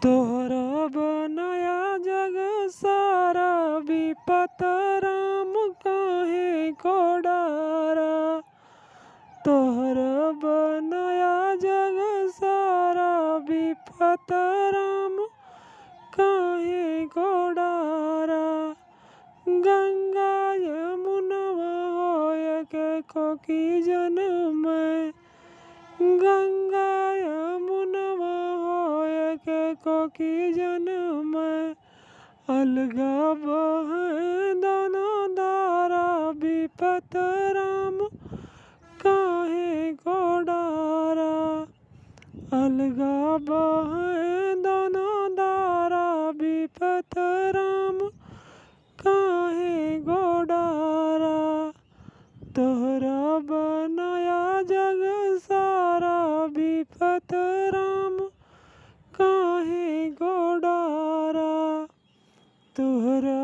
तोहरा बनाया जग सारा विपत राम काहे को डारा। तोहरा बनाया जग सारा विपत राम काहे को डारा। गंगा यमुनवा होय के कोकी जन्म में, गंगा यमुनवा होय के कोकी जन्म में। अलगा बहे दोनों धारा विपत राम काहे को डारा। अलगा बहे दोनों धारा विपत राम काहे को डारा। तोहरा बनाया जग सारा विपत राम काहे को डारा। तोहरा